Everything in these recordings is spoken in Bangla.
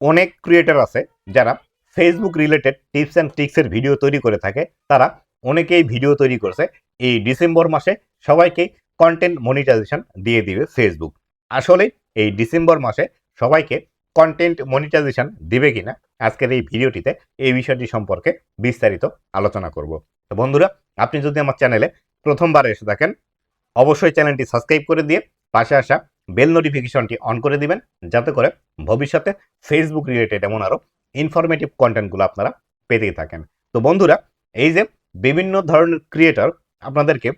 অনেক ক্রিয়েটর আছে যারা ফেসবুক রিলেটেড টিপস অ্যান্ড ট্রিক্সের ভিডিও তৈরি করে থাকে। তারা অনেকেই ভিডিও তৈরি করছে এই ডিসেম্বর মাসে সবাইকে কন্টেন্ট মনিটাইজেশন দিয়ে দিবে ফেসবুক। আসলে এই ডিসেম্বর মাসে সবাইকে কন্টেন্ট মনিটাইজেশন দিবে কিনা আজকের এই ভিডিওটিতে এই বিষয়টি সম্পর্কে বিস্তারিত আলোচনা করব। তো বন্ধুরা, আপনি যদি আমার চ্যানেলে প্রথমবার এসে থাকেন অবশ্যই চ্যানেলটি সাবস্ক্রাইব করে দিয়ে পাশে আসা বেল নোটিফিকেশনটি অন করে দিবেন, যাতে করে ভবিষ্যতে ফেসবুক রিলেটেড এমন আরও ইনফরমেটিভ কন্টেন্টগুলো আপনারা পেতেই থাকেন। তো বন্ধুরা, এই যে বিভিন্ন ধরনের ক্রিয়েটর আপনাদেরকে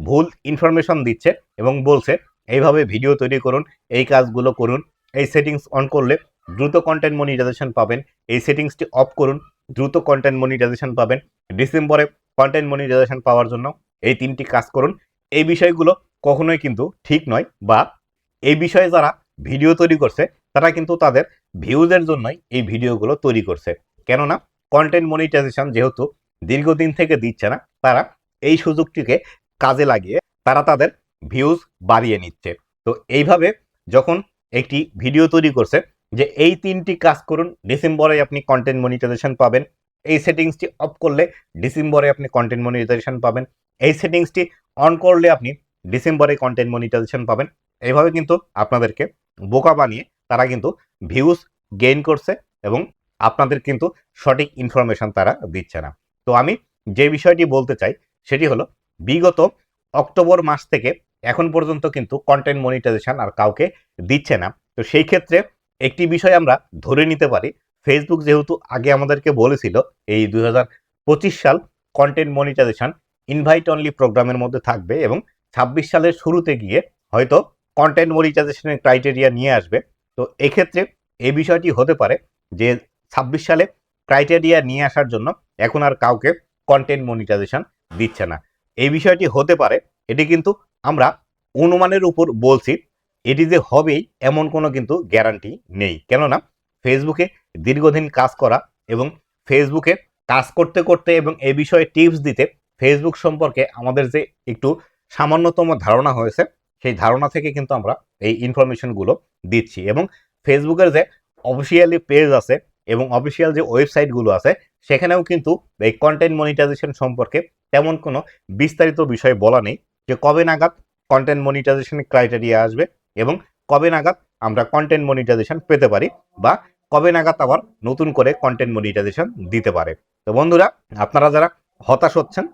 ভুল ইনফরমেশন দিচ্ছে এবং বলছে এইভাবে ভিডিও তৈরি করুন, এই কাজগুলো করুন, এই সেটিংস অন করলে দ্রুত কন্টেন্ট মনিটাইজেশন পাবেন, এই সেটিংসটি অফ করুন দ্রুত কন্টেন্ট মনিটাইজেশন পাবেন, ডিসেম্বরে কন্টেন্ট মনিটাইজেশন পাওয়ার জন্য এই 3টি কাজ করুন। এই বিষয়গুলো কখনোই কিন্তু ঠিক নয়, বা এই বিষয়ে যারা ভিডিও তৈরি করছে তারা কিন্তু তাদের ভিউজের জন্যই এই ভিডিওগুলো তৈরি করছে। কেননা কন্টেন্ট মনিটাইজেশন যেহেতু দীর্ঘদিন থেকে দিচ্ছে না, তারা এই সুযোগটিকে কাজে লাগিয়ে তারা তাদের ভিউজ বাড়িয়ে নিচ্ছে। তো এইভাবে যখন একটি ভিডিও তৈরি করছে যে এই 3টি কাজ করুন, ডিসেম্বরে আপনি কন্টেন্ট মনিটাইজেশন পাবেন, এই সেটিংসটি অফ করলে ডিসেম্বরে আপনি কন্টেন্ট মনিটাইজেশন পাবেন, এই সেটিংসটি অন করলে আপনি ডিসেম্বরে কন্টেন্ট মনিটাইজেশন পাবেন, এইভাবে কিন্তু আপনাদেরকে বোকা বানিয়ে তারা কিন্তু ভিউজ গেইন করছে এবং আপনাদের কিন্তু সঠিক ইনফরমেশন তারা দিচ্ছে না। তো আমি যে বিষয়টি বলতে চাই সেটি হলো, বিগত অক্টোবর মাস থেকে এখন পর্যন্ত কিন্তু কন্টেন্ট মনিটাইজেশন আর কাউকে দিচ্ছে না। তো সেই ক্ষেত্রে একটি বিষয় আমরা ধরে নিতে পারি, ফেসবুক যেহেতু আগে আমাদেরকে বলেছিল এই 2025 সাল কন্টেন্ট মনিটাইজেশন ইনভাইট অনলি প্রোগ্রামের মধ্যে থাকবে এবং 26 সালের শুরুতে গিয়ে হয়তো কন্টেন্ট মনিটাইজেশনের ক্রাইটেরিয়া নিয়ে আসবে। তো এক্ষেত্রে এই বিষয়টি হতে পারে যে 26 সালে ক্রাইটেরিয়া নিয়ে আসার জন্য এখন আর কাউকে কন্টেন্ট মনিটাইজেশন দিচ্ছে না। এই বিষয়টি হতে পারে, এটি কিন্তু আমরা অনুমানের উপর বলছি, এটি যে হবেই এমন কোনো কিন্তু গ্যারান্টি নেই। কেননা ফেসবুকে দীর্ঘদিন কাজ করা এবং ফেসবুকে কাজ করতে করতে এবং এ বিষয়ে টিপস দিতে ফেসবুক সম্পর্কে আমাদের যে একটু সামান্যতম ধারণা হয়েছে, সেই ধারণা থেকে কিন্তু আমরা এই ইনফরমেশনগুলো দিচ্ছি। এবং ফেসবুকের যে অফিসিয়ালি পেজ আছে এবং অফিসিয়াল যে ওয়েবসাইটগুলো আছে সেখানেও কিন্তু এই কন্টেন্ট মনিটাইজেশন সম্পর্কে তেমন কোনো বিস্তারিত বিষয় বলা নেই যে কবে নাগাদ কন্টেন্ট মনিটাইজেশন ক্রাইটেরিয়া আসবে এবং কবে নাগাদ আমরা কন্টেন্ট মনিটাইজেশন পেতে পারি, বা কবে নাগাদ আবার নতুন করে কন্টেন্ট মনিটাইজেশন দিতে পারে। তো বন্ধুরা, আপনারা যারা হতাশ হচ্ছেন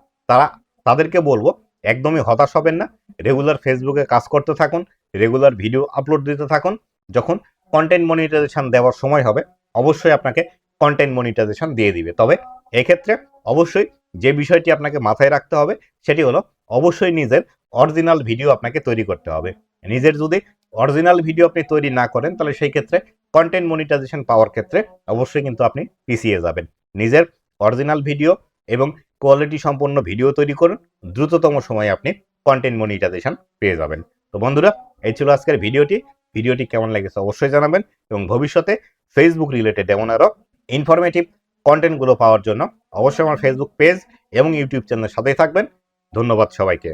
তাদেরকে বলবো একদমই হতাশ হবেন না, রেগুলার ফেসবুকে কাজ করতে থাকুন, রেগুলার ভিডিও আপলোড দিতে থাকুন। যখন কন্টেন্ট মনিটাইজেশন দেওয়ার সময় হবে অবশ্যই আপনাকে কন্টেন্ট মনিটাইজেশন দিয়ে দিবে। তবে এক্ষেত্রে অবশ্যই যে বিষয়টি আপনাকে মাথায় রাখতে হবে সেটি হলো, অবশ্যই নিজের অরিজিনাল ভিডিও আপনাকে তৈরি করতে হবে। নিজের যদি অরিজিনাল ভিডিও আপনি তৈরি না করেন তাহলে সেই ক্ষেত্রে কন্টেন্ট মনিটাইজেশন পাওয়ার ক্ষেত্রে অবশ্যই কিন্তু আপনি পিছিয়ে যাবেন। নিজের অরিজিনাল ভিডিও এবং কোয়ালিটি সম্পন্ন ভিডিও তৈরি করুন, দ্রুততম সময়ে আপনি কন্টেন্ট মনিটাইজেশন পেয়ে যাবেন। তো বন্ধুরা, এই ছিল আজকের ভিডিওটি কেমন লেগেছে অবশ্যই জানাবেন এবং ভবিষ্যতে ফেসবুক রিলেটেড এমন আরও ইনফরমেটিভ কন্টেন্টগুলো পাওয়ার জন্য অবশ্যই আমার ফেসবুক পেজ এবং ইউটিউব চ্যানেলের সাথেই থাকবেন। ধন্যবাদ সবাইকে।